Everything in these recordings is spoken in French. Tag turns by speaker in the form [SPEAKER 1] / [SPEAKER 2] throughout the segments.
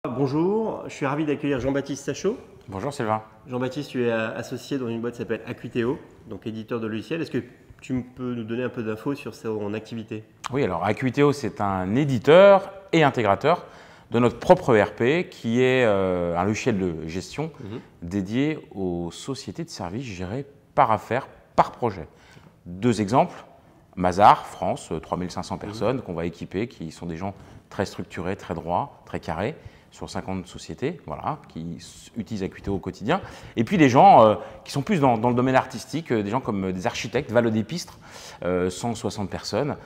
[SPEAKER 1] Bonjour, je suis ravi d'accueillir Jean-Baptiste Sachot.
[SPEAKER 2] Bonjour Sylvain.
[SPEAKER 1] Jean-Baptiste, tu es associé dans une boîte qui s'appelle Acquiteo, donc éditeur de logiciels. Est-ce que tu peux nous donner un peu d'infos sur son activité?
[SPEAKER 2] Oui, alors Acquiteo, c'est un éditeur et intégrateur de notre propre ERP qui est un logiciel de gestion dédié aux sociétés de services gérées par affaire, par projet. Deux exemples, Mazars, France, 3500 personnes qu'on va équiper, qui sont des gens très structurés, très droits, très carrés, sur 50 sociétés, voilà, qui utilisent Acquiteo au quotidien. Et puis les gens qui sont plus dans le domaine artistique, des gens comme des architectes, Valo d'Épistre, 160 personnes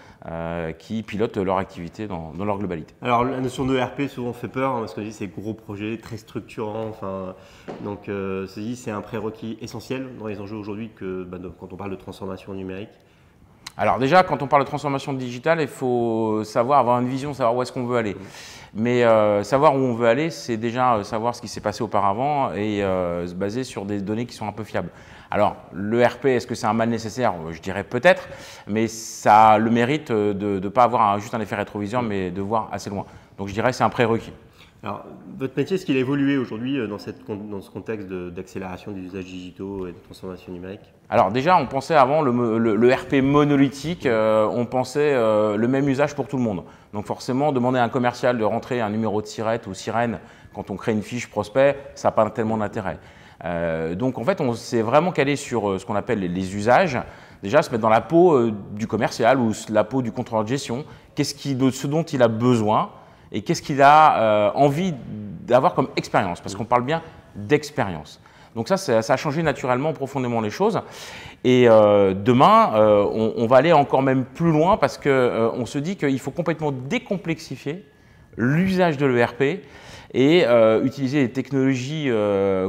[SPEAKER 2] qui pilotent leur activité dans leur globalité.
[SPEAKER 1] Alors la notion de ERP souvent fait peur, parce qu'on dit c'est gros projet, très structurant, donc c'est un prérequis essentiel dans les enjeux aujourd'hui quand on parle de transformation numérique.
[SPEAKER 2] Alors déjà, quand on parle de transformation digitale, il faut avoir une vision, savoir où est-ce qu'on veut aller. Mais savoir où on veut aller, c'est déjà savoir ce qui s'est passé auparavant et se baser sur des données qui sont un peu fiables. Alors, l'ERP, est-ce que c'est un mal nécessaire? Je dirais peut-être, mais ça a le mérite de ne pas avoir juste un effet rétroviseur, mais de voir assez loin. Donc je dirais que c'est un prérequis.
[SPEAKER 1] Alors, votre métier, est-ce qu'il a évolué aujourd'hui dans ce contexte d'accélération des usages digitaux et de transformation numérique?
[SPEAKER 2] Alors déjà, on pensait avant le RP monolithique, on pensait le même usage pour tout le monde. Donc forcément, demander à un commercial de rentrer un numéro de SIRET ou sirène quand on crée une fiche prospect, ça n'a pas tellement d'intérêt. Donc en fait, on s'est vraiment calé sur ce qu'on appelle les usages. Déjà, se mettre dans la peau du commercial ou la peau du contrôleur de gestion, ce dont il a besoin et qu'est-ce qu'il a envie d'avoir comme expérience, parce qu'on parle bien d'expérience. Donc ça a changé naturellement, profondément les choses. Et demain, on va aller encore même plus loin parce qu'on se dit qu'il faut complètement décomplexifier l'usage de l'ERP et utiliser des technologies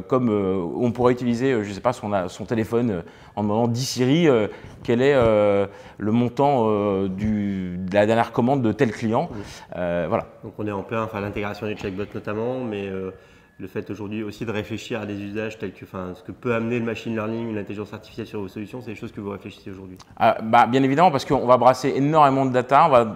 [SPEAKER 2] comme on pourrait utiliser, je ne sais pas, son téléphone en demandant 10 Siri quel est le montant de la dernière commande de tel client. Voilà.
[SPEAKER 1] Donc on est en plein, l'intégration des chatbots notamment, mais le fait aujourd'hui aussi de réfléchir à des usages tels que ce que peut amener le machine learning, une intelligence artificielle sur vos solutions, c'est des choses que vous réfléchissez aujourd'hui?
[SPEAKER 2] Bien évidemment, parce qu'on va brasser énormément de data, on va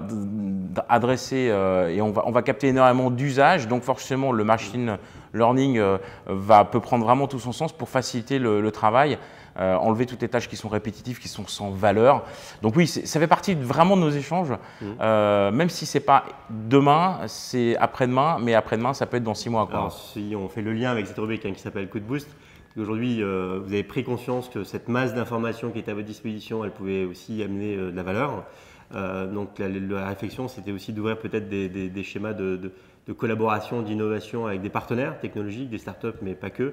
[SPEAKER 2] adresser et on va capter énormément d'usages, donc forcément le machine learning peut prendre vraiment tout son sens pour faciliter le travail, enlever toutes les tâches qui sont répétitives, qui sont sans valeur. Donc oui, ça fait partie vraiment de nos échanges, même si ce n'est pas demain, c'est après-demain, mais après-demain, ça peut être dans 6 mois.
[SPEAKER 1] Alors si on fait le lien avec cette rubrique qui s'appelle Coup de boost, aujourd'hui vous avez pris conscience que cette masse d'informations qui est à votre disposition, elle pouvait aussi amener de la valeur. Donc la réflexion, c'était aussi d'ouvrir peut-être des schémas de collaboration, d'innovation avec des partenaires technologiques, des startups, mais pas que,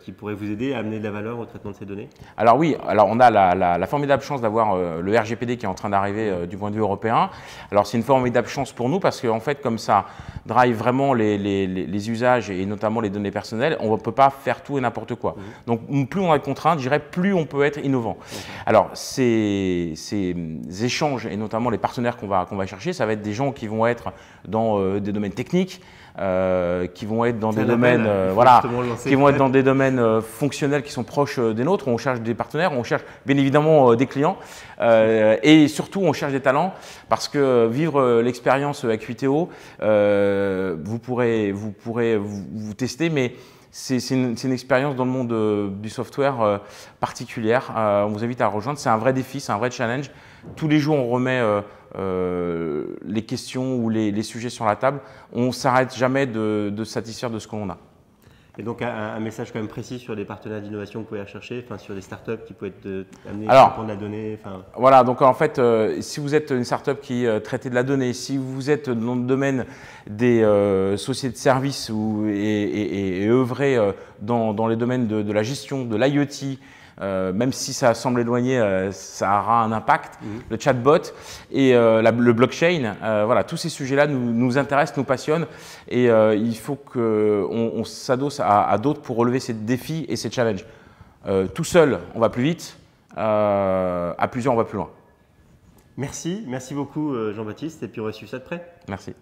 [SPEAKER 1] qui pourraient vous aider à amener de la valeur au traitement de ces données?
[SPEAKER 2] Alors oui, on a la formidable chance d'avoir le RGPD qui est en train d'arriver du point de vue européen. Alors c'est une formidable chance pour nous parce qu'en fait, comme ça drive vraiment les usages et notamment les données personnelles, on ne peut pas faire tout et n'importe quoi. Donc plus on a de contraintes, je dirais, plus on peut être innovant. Alors ces échanges et notamment les partenaires qu'on va chercher, ça va être des gens qui vont être dans des domaines techniques, qui vont être dans des domaines, fonctionnels qui sont proches des nôtres. On cherche des partenaires, on cherche bien évidemment des clients et surtout on cherche des talents parce que vivre l'expérience Acquiteo, vous pourrez vous tester, mais c'est une expérience dans le monde du software particulière. On vous invite à rejoindre. C'est un vrai défi, c'est un vrai challenge. Tous les jours, on remet les questions ou les sujets sur la table. On ne s'arrête jamais de se satisfaire de ce qu'on a.
[SPEAKER 1] Et donc un message quand même précis sur les partenaires d'innovation que vous pouvez rechercher, sur des startups qui peuvent être amenées à prendre de la donnée.
[SPEAKER 2] Voilà, donc en fait, si vous êtes une startup qui traite de la donnée, si vous êtes dans le domaine des sociétés de services et œuvrez dans les domaines de la gestion, de l'IoT, même si ça semble éloigné, ça aura un impact. Le chatbot et le blockchain, voilà, tous ces sujets-là nous intéressent, nous passionnent et il faut qu'on s'adosse à d'autres pour relever ces défis et ces challenges. Tout seul, on va plus vite, à plusieurs, on va plus loin.
[SPEAKER 1] Merci beaucoup Jean-Baptiste et puis on va suivre ça de près.
[SPEAKER 2] Merci.